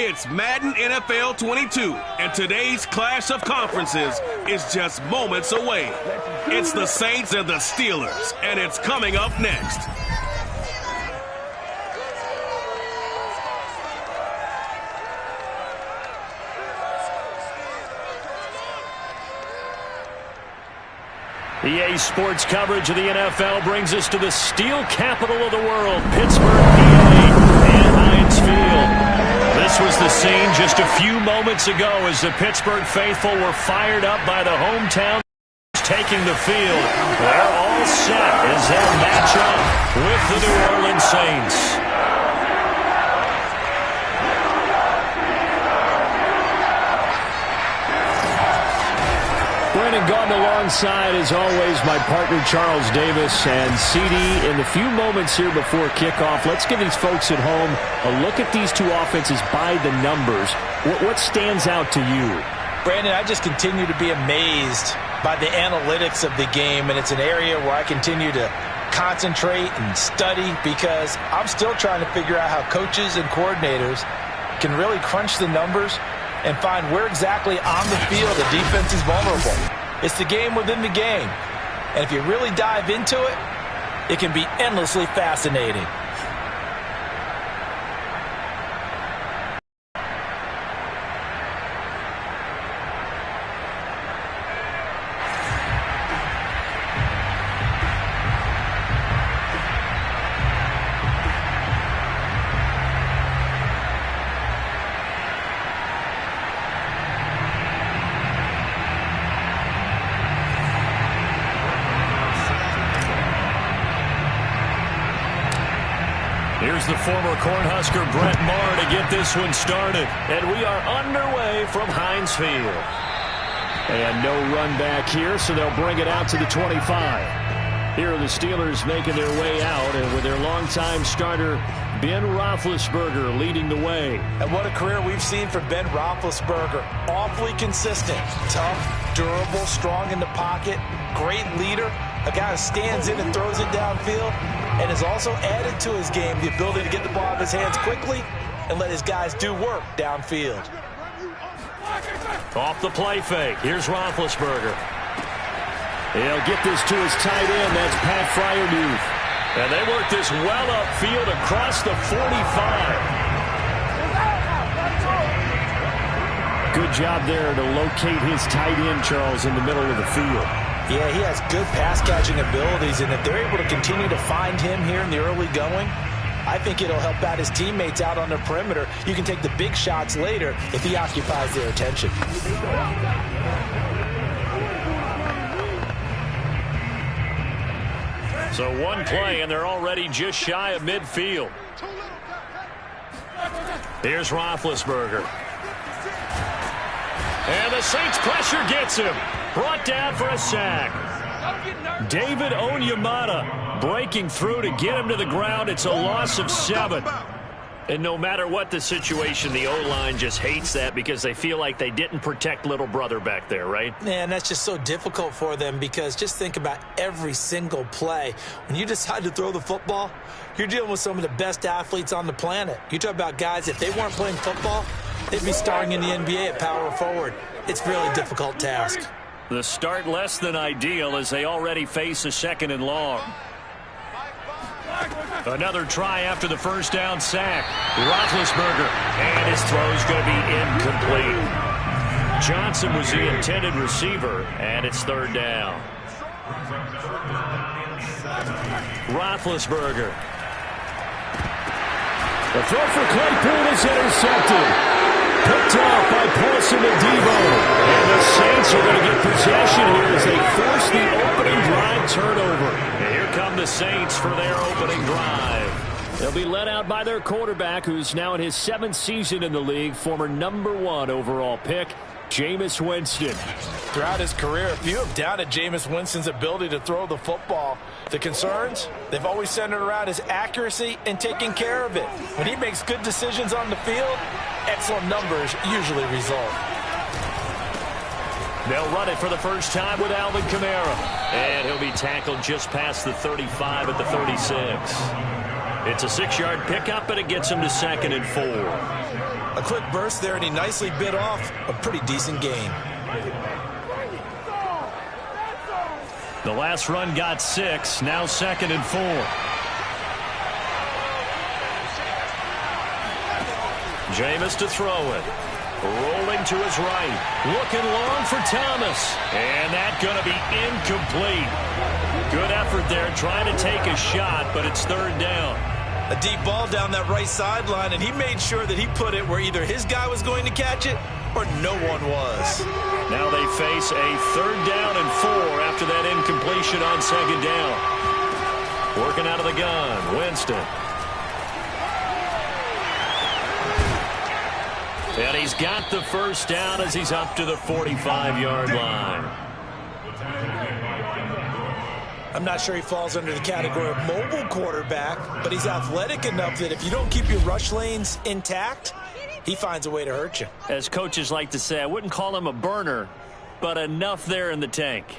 It's Madden NFL 22, and today's clash of conferences is just moments away. It's the Saints and the Steelers, and it's coming up next. EA Sports coverage of the NFL brings us to the steel capital of the world, Pittsburgh, PA, and Heinz Field. This was the scene just a few moments ago as the Pittsburgh faithful were fired up by the hometown taking the field. They're all set as they'll match up with the New Orleans Saints. Brennan Gaughan alongside, as always, my partner Charles Davis. And CD, in the few moments here before kickoff, let's give these folks at home a look at these two offenses by the numbers. What stands out to you? Brandon, I just continue to be amazed by the analytics of the game, and it's an area where I continue to concentrate and study because I'm still trying to figure out how coaches and coordinators can really crunch the numbers and find where exactly on the field the defense is vulnerable. It's the game within the game. And if you really dive into it, it can be endlessly fascinating. Here's the former Cornhusker Brett Maher to get this one started. And we are underway from Heinz Field. And no run back here, so they'll bring it out to the 25. Here are the Steelers making their way out, and with their longtime starter, Ben Roethlisberger, leading the way. And what a career we've seen from Ben Roethlisberger. Awfully consistent, tough, durable, strong in the pocket, great leader, a guy who stands in and throws it downfield, and has also added to his game the ability to get the ball out of his hands quickly and let his guys do work downfield. Off the play fake. Here's Roethlisberger. He'll get this to his tight end. That's Pat Fryermuth. And they work this well upfield across the 45. Good job there to locate his tight end, Charles, in the middle of the field. Yeah, he has good pass-catching abilities, and if they're able to continue to find him here in the early going, I think it'll help out his teammates out on the perimeter. You can take the big shots later if he occupies their attention. So one play, and they're already just shy of midfield. Here's Roethlisberger. And the Saints pressure gets him. Brought down for a sack. David Onyemata breaking through to get him to the ground. It's a loss of 7. And no matter what the situation, the O-line just hates that because they feel like they didn't protect little brother back there, right? Man, that's just so difficult for them because just think about every single play. When you decide to throw the football, you're dealing with some of the best athletes on the planet. You talk about guys, if they weren't playing football, they'd be starring in the NBA at power forward. It's a really difficult task. The start less than ideal as they already face a 2nd and long. Another try after the first down sack. Roethlisberger, and his throw's going to be incomplete. Johnson was the intended receiver, and it's 3rd down. Roethlisberger. The throw for Claypool is intercepted. Picked off by Paulson Adebo. And the Saints are going to get possession here as they force the opening drive turnover. And here come the Saints for their opening drive. They'll be led out by their quarterback, who's now in his 7th season in the league, former #1 overall pick, Jameis Winston. Throughout his career, few have doubted Jameis Winston's ability to throw the football. The concerns, they've always centered around his accuracy and taking care of it. When he makes good decisions on the field, excellent numbers usually result. They'll run it for the first time with Alvin Kamara. And he'll be tackled just past the 35 at the 36. It's a 6-yard pickup, and it gets him to 2nd and 4. A quick burst there, and he nicely bit off a pretty decent gain. The last run got 6, now 2nd and 4. Jameis to throw it. Rolling to his right. Looking long for Thomas. And that's going to be incomplete. Good effort there trying to take a shot, but it's 3rd down. A deep ball down that right sideline, and he made sure that he put it where either his guy was going to catch it or no one was. Now they face a 3rd down and 4 after that incompletion on 2nd down. Working out of the gun, Winston. And he's got the first down as he's up to the 45-yard line. I'm not sure he falls under the category of mobile quarterback, but he's athletic enough that if you don't keep your rush lanes intact, he finds a way to hurt you. As coaches like to say, I wouldn't call him a burner, but enough there in the tank.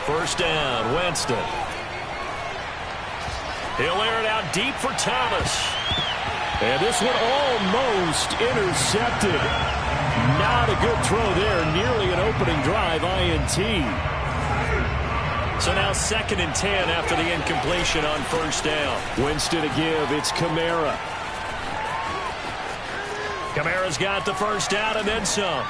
First down, Winston. He'll air it out deep for Thomas. And this one almost intercepted. Not a good throw there. Nearly an opening drive, INT. So now 2nd and 10 after the incompletion on first down. Winston to give. It's Kamara. Kamara's got the first down and then some.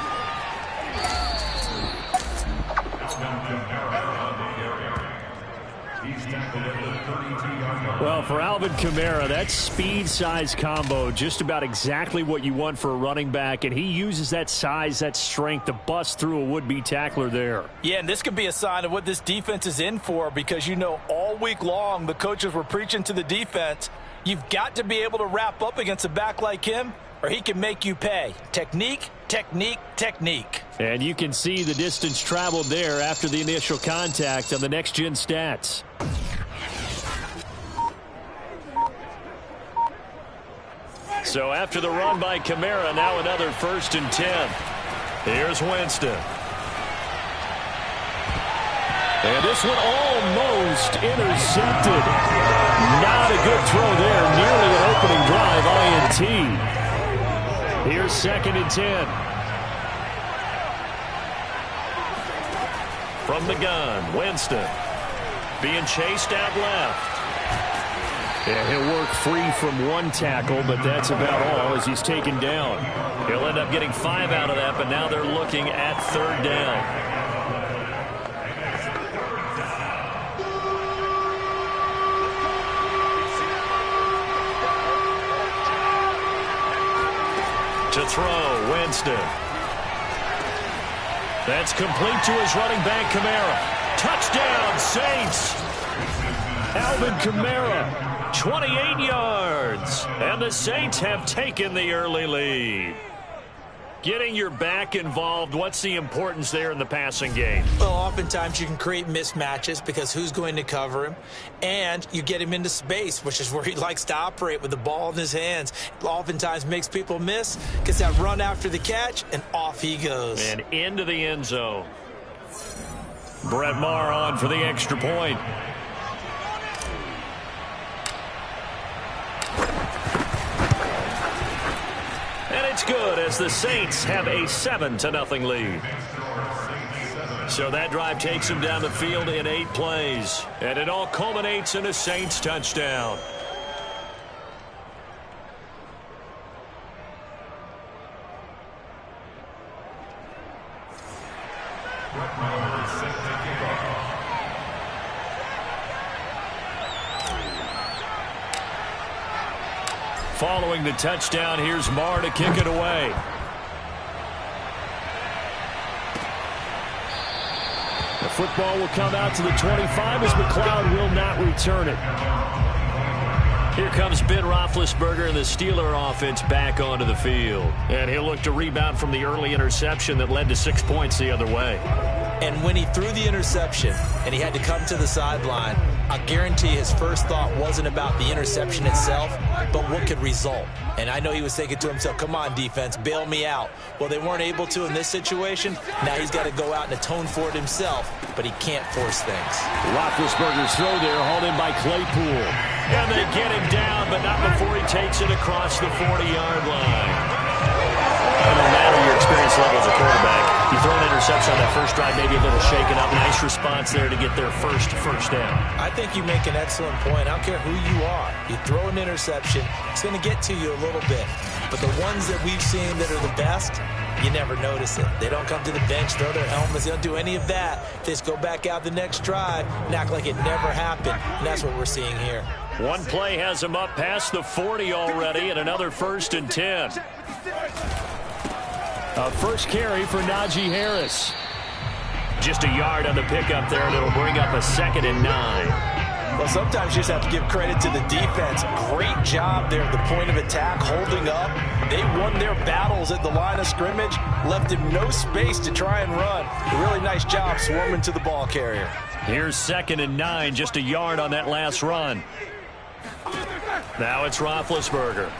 Well, for Alvin Kamara, that speed-size combo, just about exactly what you want for a running back, and he uses that size, that strength to bust through a would-be tackler there. Yeah, and this could be a sign of what this defense is in for, because you know all week long the coaches were preaching to the defense, you've got to be able to wrap up against a back like him, or he can make you pay. Technique, technique, technique. And you can see the distance traveled there after the initial contact on the next-gen stats. So after the run by Kamara, now another 1st and 10. Here's Winston. And this one almost intercepted. Not a good throw there. Nearly an opening drive, INT. Here's 2nd and 10. From the gun, Winston. Being chased out left. Yeah, he'll work free from one tackle, but that's about all as he's taken down. He'll end up getting 5 out of that, but now they're looking at 3rd down. To throw, Winston. That's complete to his running back, Kamara. Touchdown, Saints. Alvin Kamara. 28 yards, and the Saints have taken the early lead. Getting your back involved, what's the importance there in the passing game? Well, oftentimes you can create mismatches because who's going to cover him, and you get him into space, which is where he likes to operate with the ball in his hands. It oftentimes makes people miss, gets that run after the catch, and off he goes. And into the end zone. Brett Maher on for the extra point. And it's good as the Saints have a 7-0 lead. So that drive takes them down the field in 8 plays. And it all culminates in a Saints touchdown. Following the touchdown, here's Maher to kick it away. The football will come out to the 25 as McLeod will not return it. Here comes Ben Roethlisberger and the Steeler offense back onto the field. And he'll look to rebound from the early interception that led to 6 points the other way. And when he threw the interception and he had to come to the sideline, I guarantee his first thought wasn't about the interception itself, but what could result. And I know he was thinking to himself, come on, defense, bail me out. Well, they weren't able to in this situation. Now he's got to go out and atone for it himself, but he can't force things. Roethlisberger's throw there, hauled in by Claypool. And they get him down, but not before he takes it across the 40-yard line. No matter your experience level as a quarterback, you throw an interception on that first drive, maybe a little shaken up. Nice response there to get their first down. I think you make an excellent point. I don't care who you are. You throw an interception, it's going to get to you a little bit. But the ones that we've seen that are the best, you never notice it. They don't come to the bench, throw their helmets. They don't do any of that. They just go back out the next drive and act like it never happened. And that's what we're seeing here. One play has him up past the 40 already, and another 1st and 10. A first carry for Najee Harris. Just a yard on the pickup there, and it'll bring up a 2nd and 9. Well, sometimes you just have to give credit to the defense. Great job there at the point of attack, holding up. They won their battles at the line of scrimmage, left him no space to try and run. A really nice job swarming to the ball carrier. Here's 2nd and 9, just a yard on that last run. Now it's Roethlisberger.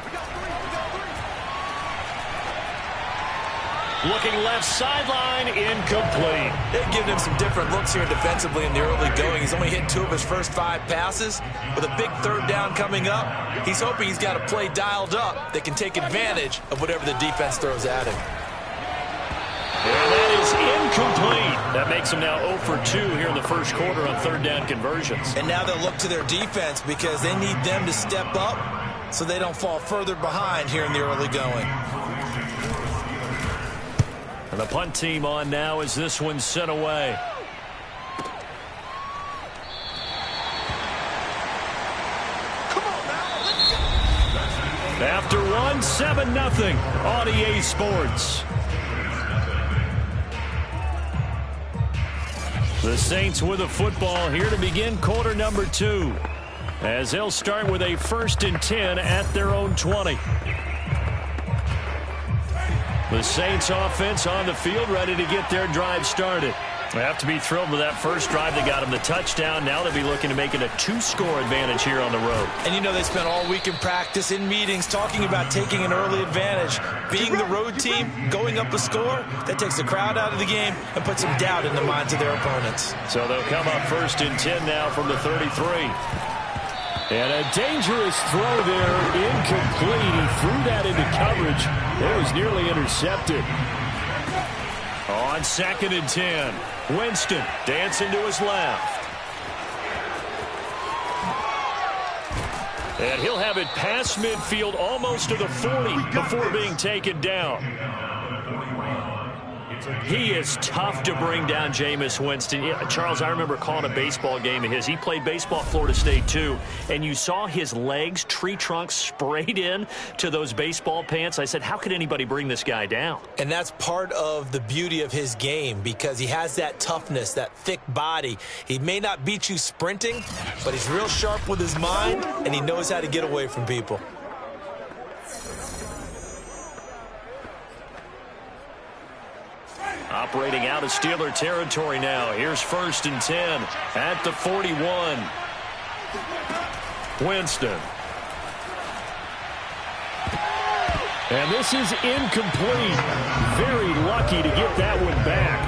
Looking left sideline, incomplete. They've given him some different looks here defensively in the early going. He's only hit 2 of his first 5 passes. With a big 3rd down coming up, he's hoping he's got a play dialed up that can take advantage of whatever the defense throws at him. And that is incomplete. That makes him now 0 for 2 here in the first quarter on 3rd down conversions. And now they'll look to their defense because they need them to step up so they don't fall further behind here in the early going. And the punt team on now as this one's sent away. After one, 7-0 on EA Sports. The Saints with a football here to begin quarter number 2. As they'll start with a 1st and 10 at their own 20. The Saints offense on the field, ready to get their drive started. They have to be thrilled with that first drive. They got them the touchdown. Now they'll be looking to make it a 2-score advantage here on the road. And you know they spent all week in practice, in meetings, talking about taking an early advantage. Being the road team, going up a score, that takes the crowd out of the game and puts some doubt in the minds of their opponents. So they'll come up 1st and 10 now from the 33. And a dangerous throw there, incomplete. He threw that into coverage. It was nearly intercepted. On 2nd and 10, Winston dancing to his left. And he'll have it past midfield, almost to the 40 before being taken down. He is tough to bring down, Jameis Winston. Yeah, Charles, I remember calling a baseball game of his. He played baseball at Florida State, too. And you saw his legs, tree trunks sprayed in to those baseball pants. I said, how could anybody bring this guy down? And that's part of the beauty of his game because he has that toughness, that thick body. He may not beat you sprinting, but he's real sharp with his mind, and he knows how to get away from people. Operating out of Steeler territory now. Here's 1st and 10 at the 41. Winston. And this is incomplete. Very lucky to get that one back.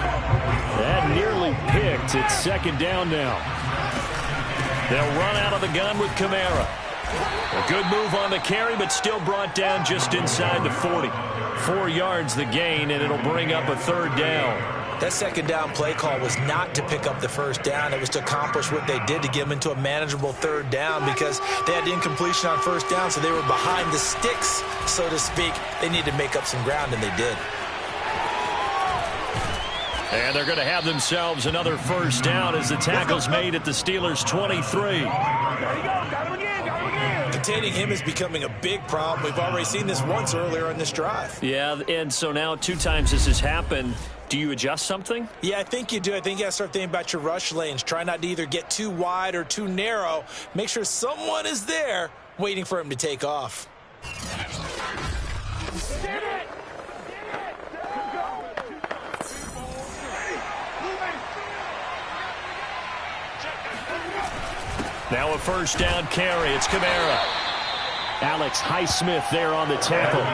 That nearly picked. It's 2nd down now. They'll run out of the gun with Kamara. A good move on the carry, but still brought down just inside the 40. 4 yards the gain, and it'll bring up a 3rd down. That 2nd down play call was not to pick up the 1st down. It was to accomplish what they did to get them into a manageable 3rd down because they had incompletion on 1st down, so they were behind the sticks, so to speak. They needed to make up some ground, and they did. And they're going to have themselves another 1st down as the tackle's made at the Steelers' 23. Containing him is becoming a big problem. We've already seen this once earlier on this drive. Yeah, and so now 2 times this has happened. Do you adjust something? Yeah, I think you do. I think you got to start thinking about your rush lanes. Try not to either get too wide or too narrow. Make sure someone is there waiting for him to take off. Now a first down carry. It's Kamara. Alex Highsmith there on the tackle.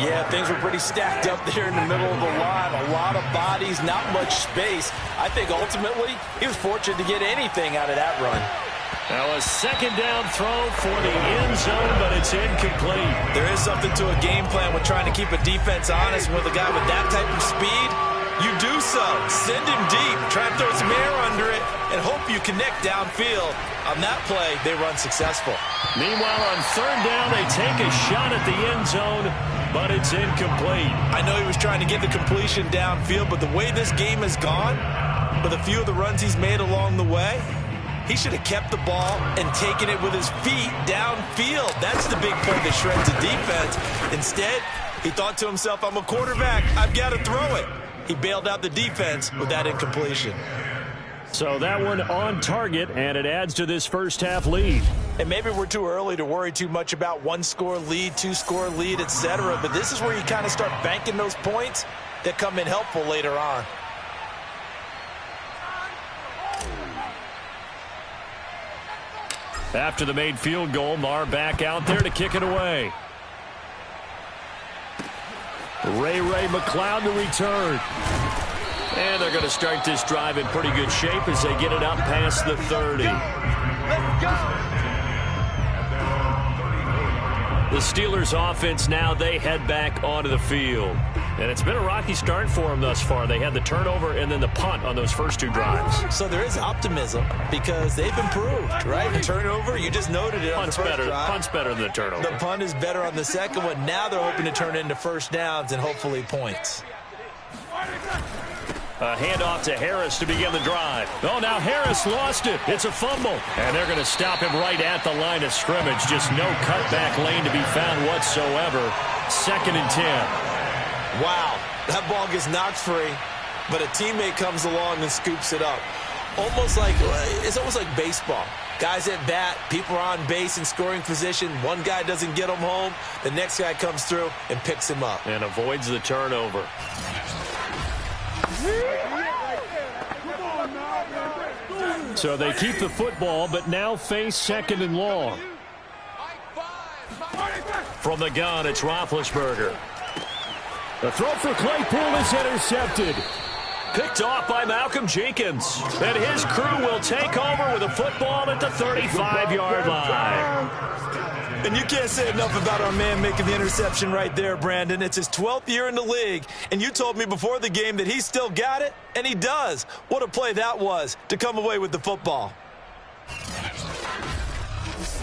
Yeah, things were pretty stacked up there in the middle of the line. A lot of bodies, not much space. I think ultimately he was fortunate to get anything out of that run. Now a second down throw for the end zone, but it's incomplete. There is something to a game plan with trying to keep a defense honest. With a guy with that type of speed, you do so. Send him deep, try and throw some air under it, and hope you connect downfield. On that play, they run successful. Meanwhile, on third down, they take a shot at the end zone, but it's incomplete. I know he was trying to get the completion downfield, but the way this game has gone, with a few of the runs he's made along the way, he should have kept the ball and taken it with his feet downfield. That's the big play that shreds the defense. Instead, he thought to himself, I'm a quarterback. I've got to throw it. He bailed out the defense with that incompletion. So that one on target, and it adds to this first half lead. And maybe we're too early to worry too much about one-score lead, two-score lead, etc. But this is where you kind of start banking those points that come in helpful later on. After the made field goal, Marr back out there to kick it away. Ray McLeod to return. And they're going to start this drive in pretty good shape as they get it up past the 30. Let's go! The Steelers offense now, they head back onto the field. And it's been a rocky start for them thus far. They had the turnover and then the punt on those first two drives. So there is optimism because they've improved, right? The turnover, you just noted it on the first drive. Punt's better than the turnover. The punt is better on the second one. Now they're hoping to turn it into first downs and hopefully points. A handoff to Harris to begin the drive. Oh, now Harris lost it. It's a fumble. And they're going to stop him right at the line of scrimmage. Just no cutback lane to be found whatsoever. 2nd and 10. Wow, that ball gets knocked free, but a teammate comes along and scoops it up. It's almost like baseball. Guys at bat, people are on base in scoring position. One guy doesn't get him home. The next guy comes through and picks him up. And avoids the turnover. So they keep the football, but now face 2nd and long. From the gun, it's Roethlisberger. The throw for Claypool is intercepted. Picked off by Malcolm Jenkins. And his crew will take over with a football at the 35-yard line. And you can't say enough about our man making the interception right there, Brandon. It's his 12th year in the league, and you told me before the game that he still got it, and he does. What a play that was to come away with the football.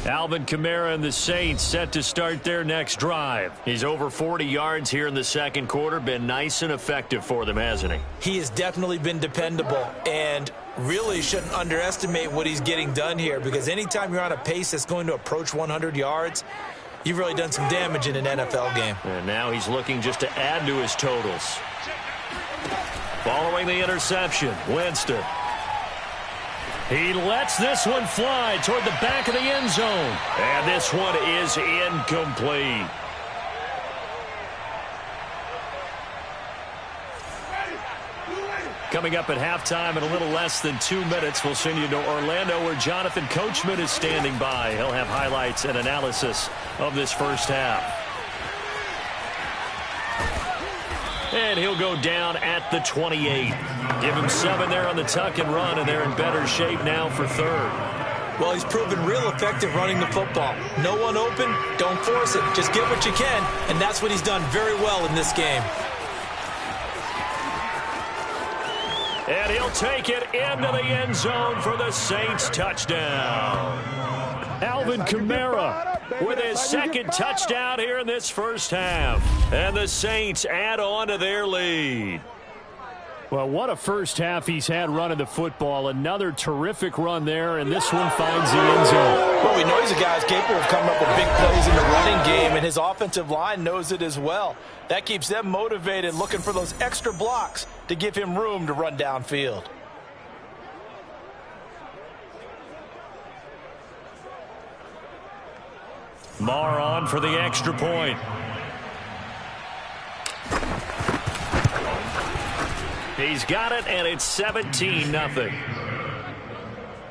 Alvin Kamara and the Saints set to start their next drive. He's over 40 yards here in the second quarter. Been nice and effective for them, hasn't he? He has definitely been dependable, and really shouldn't underestimate what he's getting done here, because anytime you're on a pace that's going to approach 100 yards, you've really done some damage in an NFL game. And now he's looking just to add to his totals. Following the interception, Winston. He lets this one fly toward the back of the end zone. And this one is incomplete. Coming up at halftime in a little less than 2 minutes, we'll send you to Orlando where Jonathan Coachman is standing by. He'll have highlights and analysis of this first half. And he'll go down at the 28. Give him 7 there on the tuck and run, and they're in better shape now for third. Well, he's proven real effective running the football. No one open, don't force it. Just get what you can, and that's what he's done very well in this game. And he'll take it into the end zone for the Saints touchdown. Alvin Kamara with his second touchdown here in this first half. And the Saints add on to their lead. Well, what a first half he's had running the football. Another terrific run there, and this one finds the end zone. Well, we know he's a guy who's capable of coming up with big plays in the running game, and his offensive line knows it as well. That keeps them motivated, looking for those extra blocks to give him room to run downfield. Marr on for the extra point. He's got it, and it's 17-0.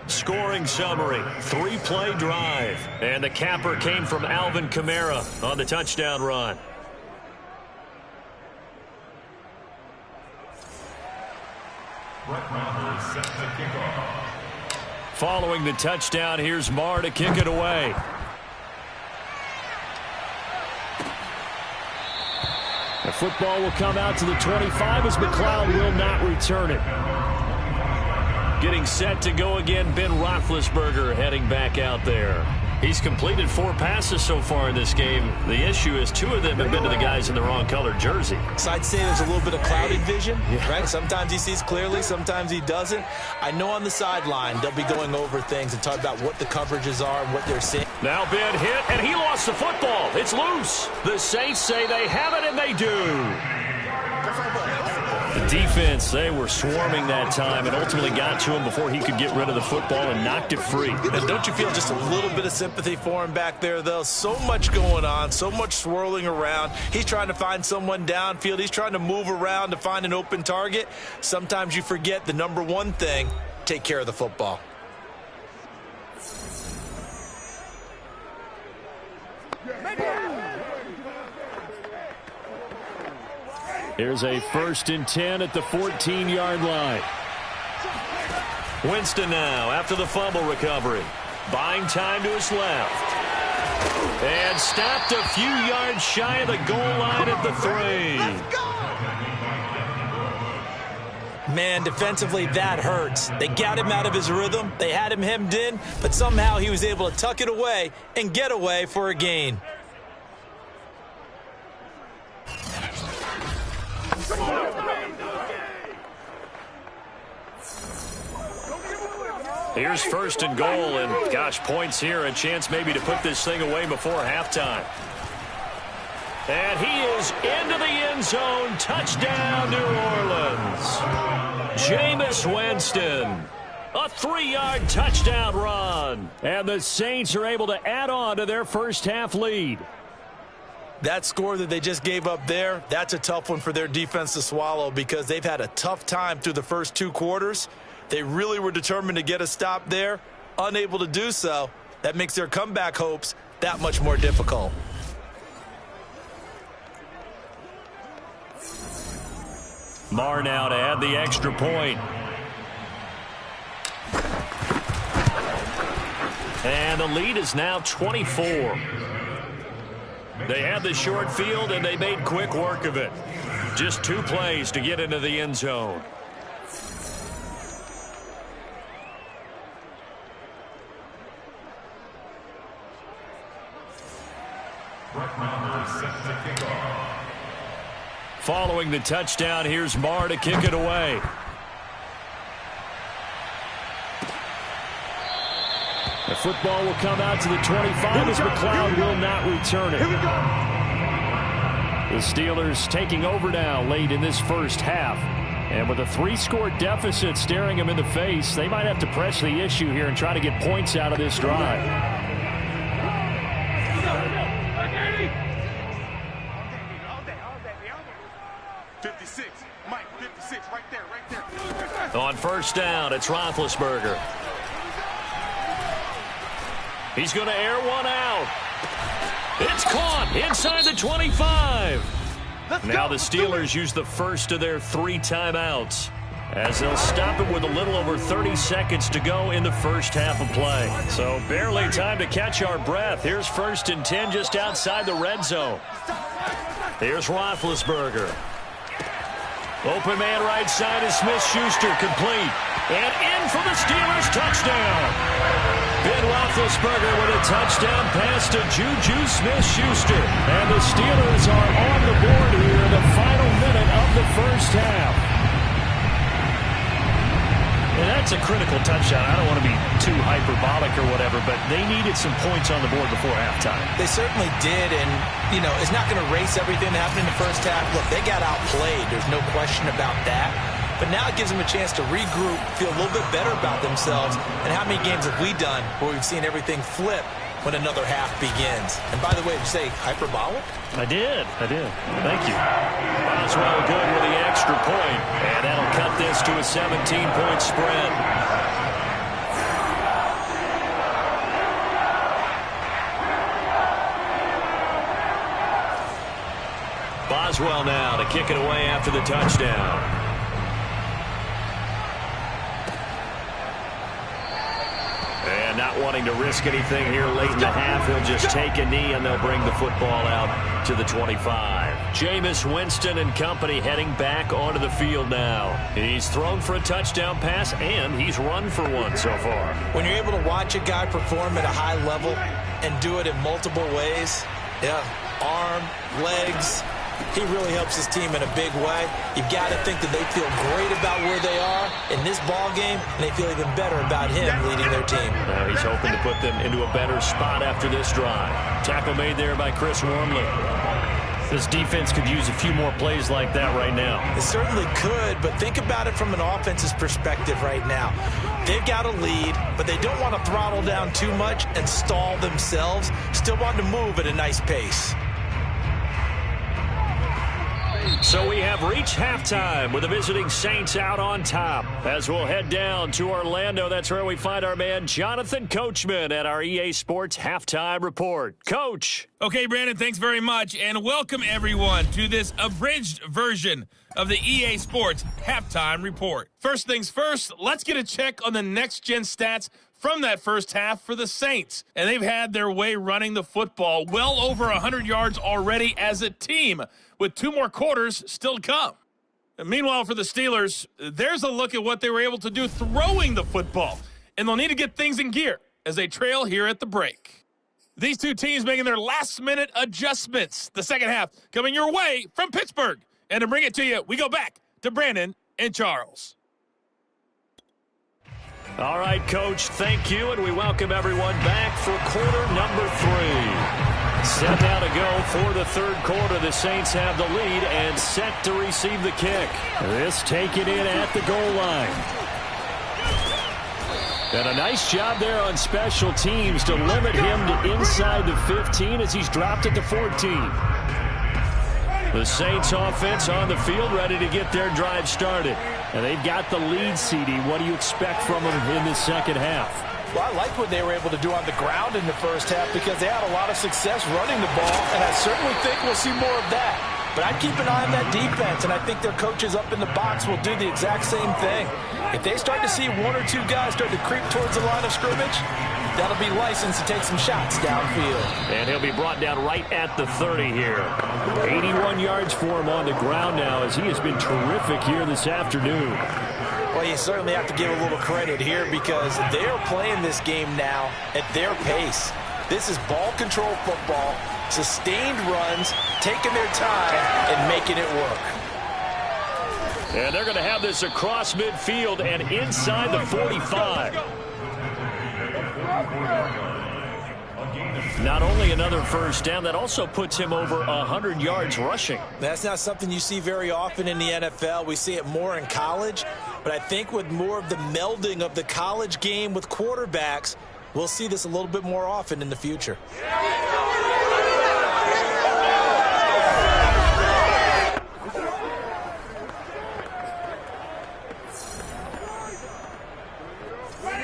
Scoring summary, 3-play drive. And the capper came from Alvin Kamara on the touchdown run. Following the touchdown, here's Marr to kick it away. The football will come out to the 25 as McLeod will not return it. Getting set to go again, Ben Roethlisberger heading back out there. He's completed 4 passes so far in this game. The issue is 2 of them have been to the guys in the wrong colored jersey. So I'd say there's a little bit of clouded vision, right? Sometimes he sees clearly, sometimes he doesn't. I know on the sideline they'll be going over things and talk about what the coverages are and what they're seeing. Now Ben hit, and he lost the football. It's loose. The Saints say they have it, and they do. The defense, they were swarming that time and ultimately got to him before he could get rid of the football and knocked it free. And don't you feel just a little bit of sympathy for him back there, though? So much going on, so much swirling around. He's trying to find someone downfield. He's trying to move around to find an open target. Sometimes you forget the number one thing, take care of the football. Here's a 1st and 10 at the 14-yard line. Winston now after the fumble recovery. Buying time to his left. And stopped a few yards shy of the goal line at the 3. Man, defensively, that hurts. They got him out of his rhythm. They had him hemmed in, but somehow he was able to tuck it away and get away for a gain. Here's 1st and goal, and gosh, points here, a chance maybe to put this thing away before halftime. And he is into the end zone. Touchdown, New Orleans. Jameis Winston. A 3-yard touchdown run. And the Saints are able to add on to their first half lead. That score that they just gave up there, that's a tough one for their defense to swallow because they've had a tough time through the first 2 quarters. They really were determined to get a stop there, unable to do so. That makes their comeback hopes that much more difficult. Marr now to add the extra point. And the lead is now 24. They had the short field, and they made quick work of it. Just 2 plays to get into the end zone. Following the touchdown, here's Marr to kick it away. The football will come out to the 25 as McLeod will not return it. The Steelers taking over now late in this first half. And with a 3-score deficit staring them in the face, they might have to press the issue here and try to get points out of this drive. On 1st down, it's Roethlisberger. He's going to air one out. It's caught inside the 25. Now the Steelers use the first of their 3 timeouts as they'll stop it with a little over 30 seconds to go in the first half of play. So barely time to catch our breath. Here's 1st and 10 just outside the red zone. Here's Roethlisberger. Open man right side is Smith-Schuster, complete. And in for the Steelers touchdown. Ben Roethlisberger with a touchdown pass to Juju Smith-Schuster. And the Steelers are on the board here in the final minute of the first half. And that's a critical touchdown. I don't want to be too hyperbolic or whatever, but they needed some points on the board before halftime. They certainly did, and, you know, it's not going to erase everything that happened in the first half. Look, they got outplayed. There's no question about that. But now it gives them a chance to regroup, feel a little bit better about themselves. And how many games have we done where we've seen everything flip when another half begins? And by the way, did you say hyperbolic? I did. Thank you. Boswell good with the extra point, and that'll cut this to a 17-point spread. Boswell now to kick it away after the touchdown. And not wanting to risk anything here late in the half, he'll just take a knee and they'll bring the football out to the 25. Jameis Winston and company heading back onto the field now. He's thrown for a touchdown pass and he's run for one so far. When you're able to watch a guy perform at a high level and do it in multiple ways, arm, legs, he really helps his team in a big way. You've got to think that they feel great about where they are in this ball game, and they feel even better about him leading their team. Now he's hoping to put them into a better spot after this drive. Tackle made there by Chris Wormley. This defense could use a few more plays like that right now. It certainly could, but think about it from an offense's perspective right now. They've got a lead, but they don't want to throttle down too much and stall themselves. Still want to move at a nice pace. So we have reached halftime with the visiting Saints out on top. As we'll head down to Orlando, that's where we find our man Jonathan Coachman at our EA Sports Halftime Report. Coach. Okay, Brandon, thanks very much, and welcome everyone to this abridged version of the EA Sports Halftime Report. First things first, let's get a check on the next-gen stats from that first half for the Saints. And they've had their way running the football, well over 100 yards already as a team, with 2 more quarters still to come. And meanwhile, for the Steelers, there's a look at what they were able to do throwing the football. And they'll need to get things in gear as they trail here at the break. These two teams making their last-minute adjustments. The second half coming your way from Pittsburgh. And to bring it to you, we go back to Brandon and Charles. All right, Coach, thank you, and we welcome everyone back for quarter number 3. Set now to go for the third quarter. The Saints have the lead and set to receive the kick. This taken in at the goal line. And a nice job there on special teams to limit him to inside the 15 as he's dropped at the 14. The Saints offense on the field ready to get their drive started. And they've got the lead, CD. What do you expect from them in the second half? Well, I like what they were able to do on the ground in the first half because they had a lot of success running the ball, and I certainly think we'll see more of that. But I'd keep an eye on that defense, and I think their coaches up in the box will do the exact same thing. If they start to see 1 or 2 guys start to creep towards the line of scrimmage, that'll be licensed to take some shots downfield. And he'll be brought down right at the 30 here. 81 yards for him on the ground now as he has been terrific here this afternoon. Well, you certainly have to give a little credit here because they're playing this game now at their pace. This is ball control football, sustained runs, taking their time and making it work. And they're going to have this across midfield and inside the 45. Not only another first down, that also puts him over 100 yards rushing. That's not something you see very often in the NFL. We see it more in college. But I think with more of the melding of the college game with quarterbacks, we'll see this a little bit more often in the future.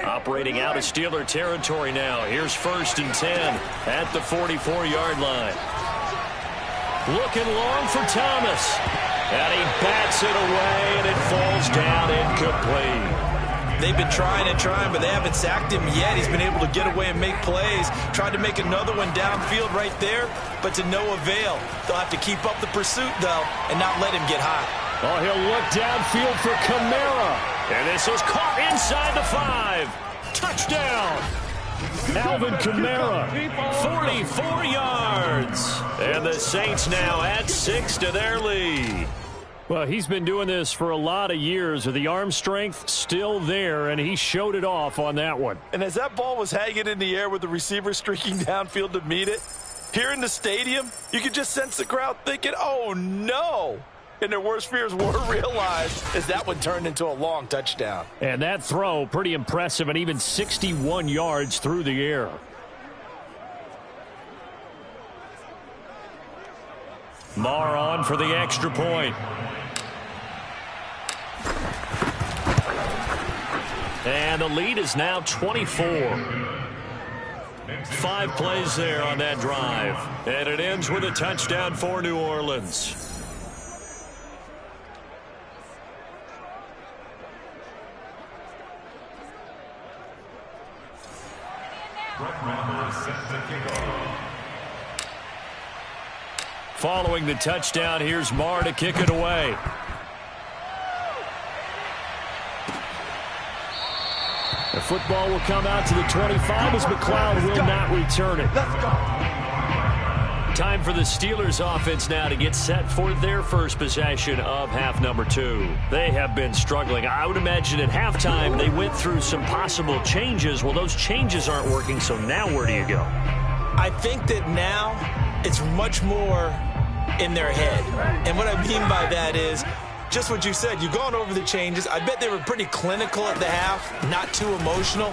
Operating out of Steeler territory now. Here's 1st and 10 at the 44-yard line. Looking long for Thomas. And he bats it away, and it falls down incomplete. They've been trying and trying, but they haven't sacked him yet. He's been able to get away and make plays. Tried to make another one downfield right there, but to no avail. They'll have to keep up the pursuit, though, and not let him get hot. Oh, he'll look downfield for Kamara. And this is caught inside the 5. Touchdown. Alvin Kamara, 44 yards. And the Saints now add 6 to their lead. Well, he's been doing this for a lot of years with the arm strength still there, and he showed it off on that one. And as that ball was hanging in the air with the receiver streaking downfield to meet it, here in the stadium, you could just sense the crowd thinking, oh, no. And their worst fears were realized as that one turned into a long touchdown. And that throw, pretty impressive, and even 61 yards through the air. Marr on for the extra point. And the lead is now 24. 5 plays there on that drive. And it ends with a touchdown for New Orleans. Following the touchdown, here's Marr to kick it away. The football will come out to the 25 as McLeod will not return it. Time for the Steelers offense now to get set for their first possession of half number 2. They have been struggling. I would imagine at halftime they went through some possible changes. Well, those changes aren't working, so now where do you go? I think that now it's much more in their head. And what I mean by that is just what you said. You've gone over the changes. I bet they were pretty clinical at the half, not too emotional.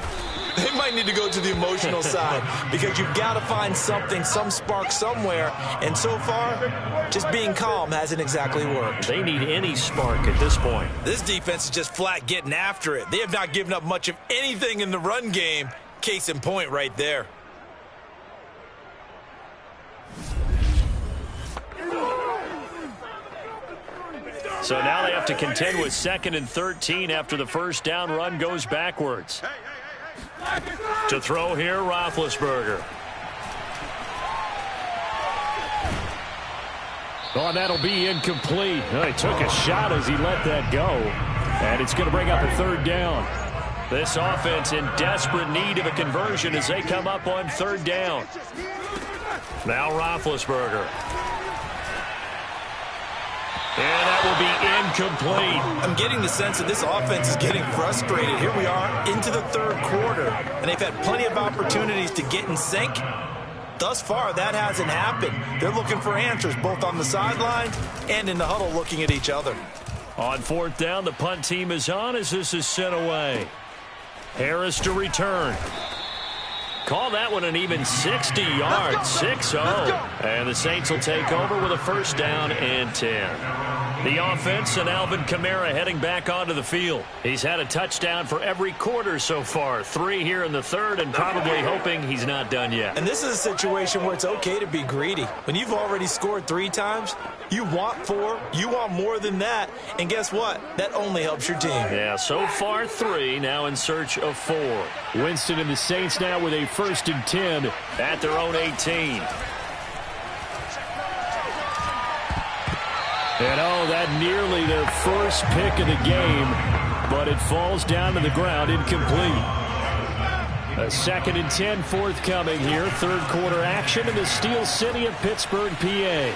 They might need to go to the emotional side because you've got to find something, some spark somewhere. And so far, just being calm hasn't exactly worked. They need any spark at this point. This defense is just flat getting after it. They have not given up much of anything in the run game. Case in point right there. So now they have to contend with 2nd and 13 after the first down run goes backwards. To throw here, Roethlisberger. Oh, that'll be incomplete. He took a shot as he let that go. And it's going to bring up a 3rd down. This offense in desperate need of a conversion as they come up on 3rd down. Now Roethlisberger. And that will be incomplete. I'm getting the sense that this offense is getting frustrated. Here we are into the 3rd quarter, and they've had plenty of opportunities to get in sync. Thus far, that hasn't happened. They're looking for answers both on the sideline and in the huddle looking at each other. On 4th down, the punt team is on as this is sent away. Harris to return. Call that one an even 60 yards, 6-0. And the Saints will take over with a 1st down and 10. The offense and Alvin Kamara heading back onto the field. He's had a touchdown for every quarter so far. 3 here in the 3rd and probably hoping he's not done yet. And this is a situation where it's okay to be greedy. When you've already scored 3 times, you want 4, you want more than that. And guess what? That only helps your team. Yeah, so far 3, now in search of 4. Winston and the Saints now with a 1st and 10 at their own 18. And that nearly their first pick of the game, but it falls down to the ground incomplete. A 2nd and 10 forthcoming here. 3rd quarter action in the Steel City of Pittsburgh, PA.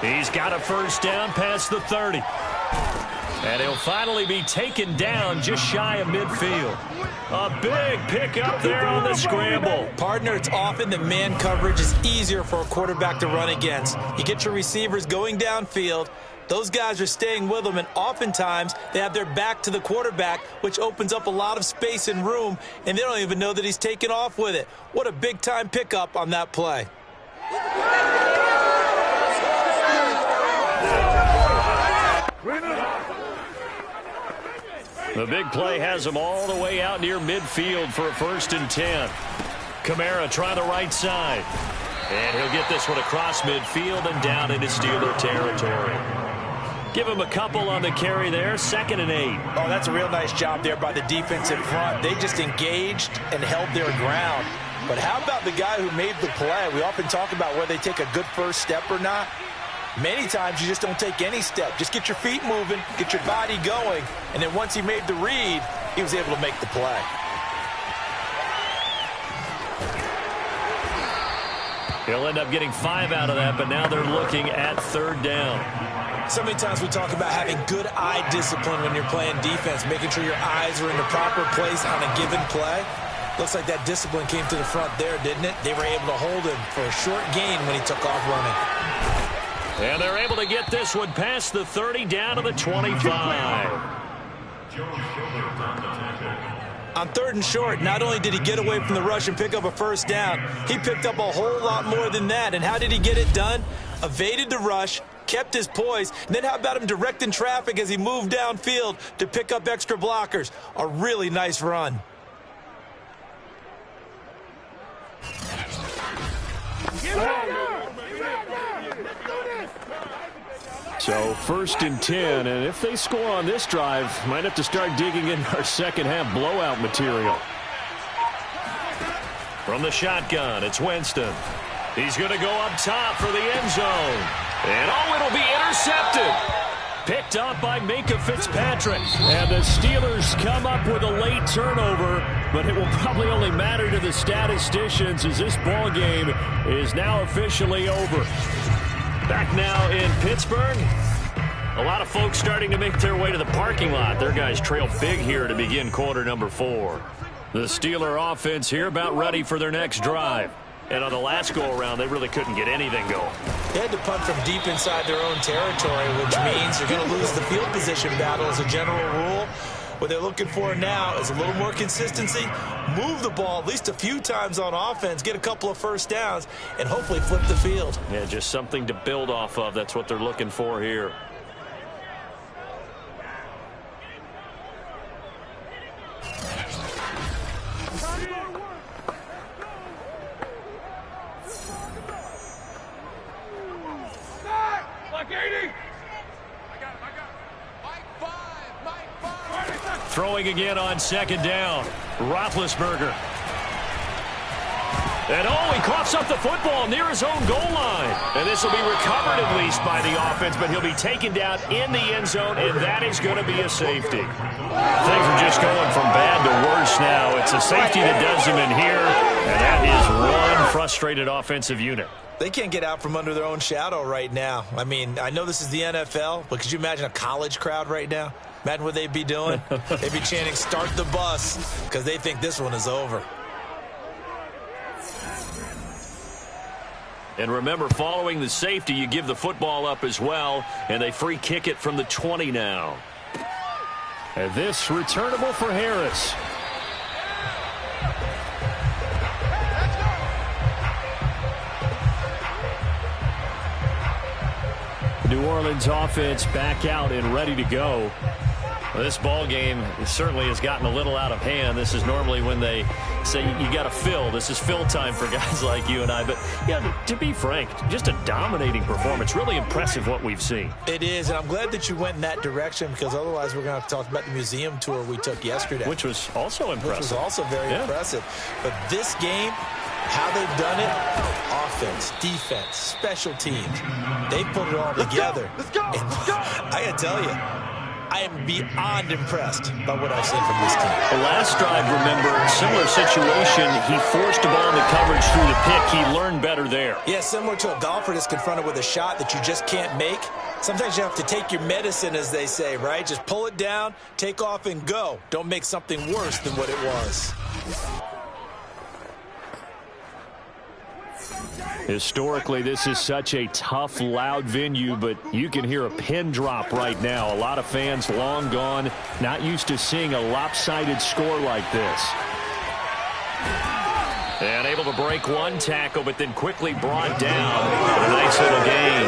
He's got a 1st down past the 30. And he'll finally be taken down just shy of midfield. A big pickup there on the scramble. Partner, it's often that man coverage is easier for a quarterback to run against. You get your receivers going downfield. Those guys are staying with them, and oftentimes they have their back to the quarterback, which opens up a lot of space and room, and they don't even know that he's taken off with it. What a big-time pickup on that play. The big play has him all the way out near midfield for a 1st and 10. Kamara try the right side. And he'll get this one across midfield and down into Steeler territory. Give him a couple on the carry there. 2nd and 8. Oh, that's a real nice job there by the defense in front. They just engaged and held their ground. But how about the guy who made the play? We often talk about whether they take a good first step or not. Many times you just don't take any step. Just get your feet moving, get your body going, and then once he made the read, he was able to make the play. He'll end up getting 5 out of that, but now they're looking at 3rd down. So many times we talk about having good eye discipline when you're playing defense, making sure your eyes are in the proper place on a given play. Looks like that discipline came to the front there, didn't it? They were able to hold him for a short gain when he took off running. And they're able to get this one past the 30 down to the 25. On 3rd and short, not only did he get away from the rush and pick up a 1st down, he picked up a whole lot more than that. And how did he get it done? Evaded the rush, kept his poise, and then how about him directing traffic as he moved downfield to pick up extra blockers? A really nice run. So 1st and 10, and if they score on this drive, might have to start digging in our second half blowout material. From the shotgun, it's Winston. He's going to go up top for the end zone. And, it'll be intercepted. Picked up by Minka Fitzpatrick. And the Steelers come up with a late turnover, but it will probably only matter to the statisticians as this ball game is now officially over. Back now in Pittsburgh. A lot of folks starting to make their way to the parking lot. Their guys trail big here to begin quarter number 4. The Steeler offense here about ready for their next drive. And on the last go-around, they really couldn't get anything going. They had to punt from deep inside their own territory, which means you're going to lose the field position battle as a general rule. What they're looking for now is a little more consistency, move the ball at least a few times on offense, get a couple of first downs, and hopefully flip the field. Yeah, just something to build off of. That's what they're looking for here. Throwing again on second down. Roethlisberger. And he coughs up the football near his own goal line. And this will be recovered at least by the offense, but he'll be taken down in the end zone, and that is going to be a safety. Things are just going from bad to worse now. It's a safety that does him in here, and that is one frustrated offensive unit. They can't get out from under their own shadow right now. I mean, I know this is the NFL, but could you imagine a college crowd right now? Imagine what they'd be doing. They'd be chanting, "Start the bus," because they think this one is over. And remember, following the safety, you give the football up as well, and they free kick it from the 20 now. And this returnable for Harris. New Orleans offense back out and ready to go. Well, this ball game certainly has gotten a little out of hand. This is normally when they say you got to fill. This is fill time for guys like you and I. But, yeah, to be frank, just a dominating performance. Really impressive what we've seen. It is, and I'm glad that you went in that direction because otherwise we're going to have to talk about the museum tour we took yesterday. Which was also impressive. Which was also very impressive. But this game, how they've done it, offense, defense, special teams, they put it all together. Let's go. I got to tell you, I am beyond impressed by what I've seen from this team. The last drive, remember, similar situation. He forced a ball into coverage through the pick. He learned better there. Yeah, similar to a golfer that's confronted with a shot that you just can't make. Sometimes you have to take your medicine, as they say, right? Just pull it down, take off, and go. Don't make something worse than what it was. Historically, this is such a tough, loud venue, but you can hear a pin drop right now. A lot of fans long gone, not used to seeing a lopsided score like this. And able to break one tackle, but then quickly brought down. A nice little gain.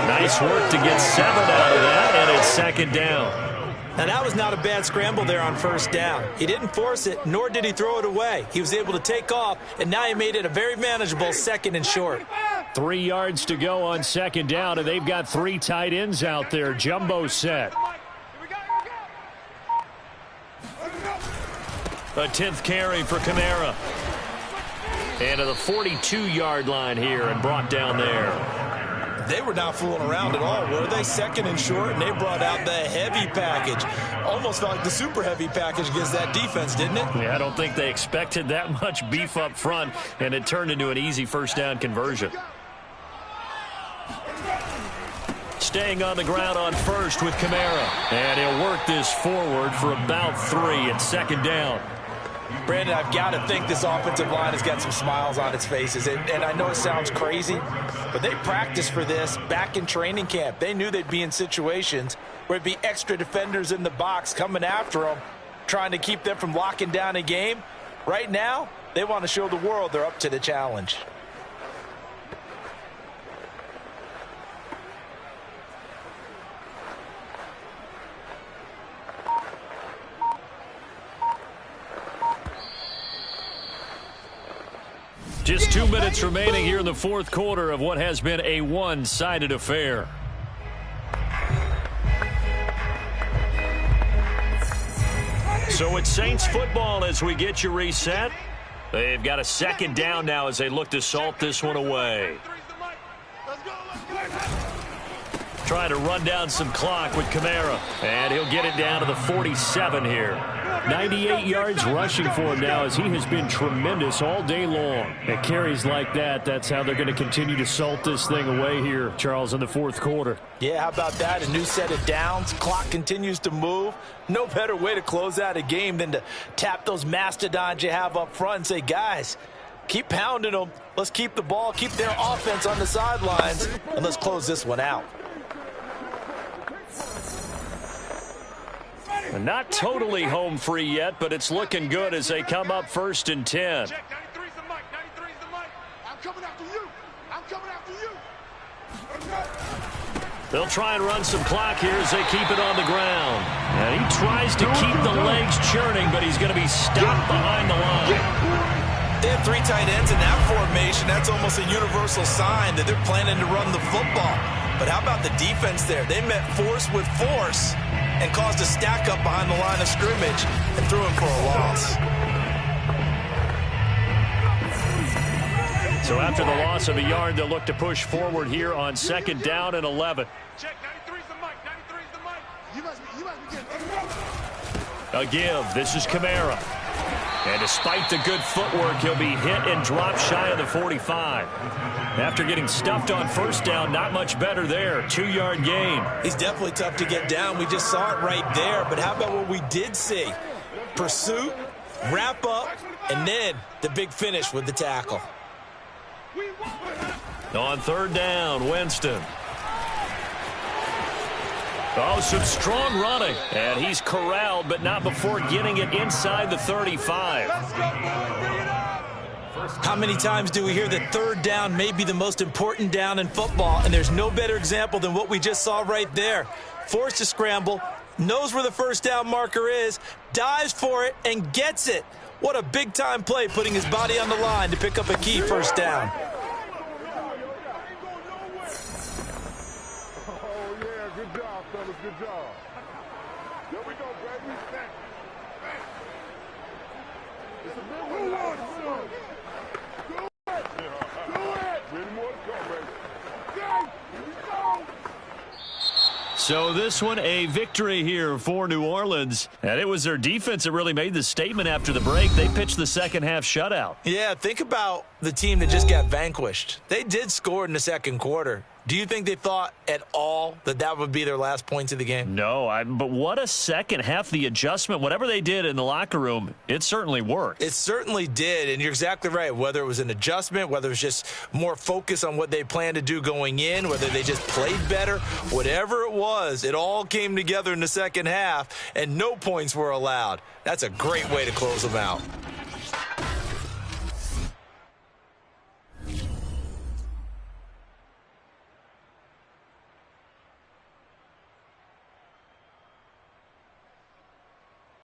Nice work to get 7 out of that, and it's second down. Now, that was not a bad scramble there on first down. He didn't force it, nor did he throw it away. He was able to take off, and now he made it a very manageable second and short. 3 yards to go on second down, and they've got 3 tight ends out there. Jumbo set. A 10th carry for Kamara. And to the 42-yard line here and brought down there. They were not fooling around at all, were they? Second and short, and they brought out the heavy package. Almost felt like the super heavy package against that defense, didn't it? Yeah, I don't think they expected that much beef up front, and it turned into an easy first down conversion. Staying on the ground on first with Kamara. And he'll work this forward for about 3 at second down. Brandon, I've got to think this offensive line has got some smiles on its faces. And I know it sounds crazy, but they practiced for this back in training camp. They knew they'd be in situations where there'd be extra defenders in the box coming after them, trying to keep them from locking down a game. Right now, they want to show the world they're up to the challenge. Just 2 minutes remaining here in the fourth quarter of what has been a one-sided affair. So it's Saints football as we get you reset. They've got a second down now as they look to salt this one away. Trying to run down some clock with Kamara. And he'll get it down to the 47 here. 98 yards rushing for him now as he has been tremendous all day long. At carries like that, that's how they're going to continue to salt this thing away here, Charles, in the fourth quarter. Yeah, how about that? A new set of downs. Clock continues to move. No better way to close out a game than to tap those mastodons you have up front and say, guys, keep pounding them. Let's keep the ball, keep their offense on the sidelines, and let's close this one out. Not totally home free yet, but it's looking good as they come up 1st and 10. They'll try and run some clock here as they keep it on the ground. And he tries to keep the legs churning, but he's going to be stopped behind the line. They have 3 tight ends in that formation. That's almost a universal sign that they're planning to run the football. But how about the defense there? They met force with force and caused a stack up behind the line of scrimmage and threw him for a loss. So after the loss of a yard, they'll look to push forward here on 2nd down and 11. A give. This is Kamara. And despite the good footwork, he'll be hit and dropped shy of the 45. After getting stuffed on 1st down, not much better there. 2-yard gain. He's definitely tough to get down. We just saw it right there. But how about what we did see? Pursuit, wrap up, and then the big finish with the tackle. On 3rd down, Winston. Oh, some strong running. And he's corralled, but not before getting it inside the 35. How many times do we hear that 3rd down may be the most important down in football? And there's no better example than what we just saw right there. Forced to scramble, knows where the 1st down marker is, dives for it, and gets it. What a big-time play, putting his body on the line to pick up a key 1st down. Good job. There we go, baby. It's a big one. Do it. Do it. Many more to come, baby. Okay. Here we go. So this one, a victory here for New Orleans. And it was their defense that really made the statement after the break. They pitched the second-half shutout. Yeah, think about the team that just got vanquished. They did score in the 2nd quarter. Do you think they thought at all that that would be their last points of the game? No, but what a second half. The adjustment, whatever they did in the locker room, it certainly worked. It certainly did, and you're exactly right. Whether it was an adjustment, whether it was just more focus on what they planned to do going in, whether they just played better, whatever it was, it all came together in the second half, and no points were allowed. That's a great way to close them out.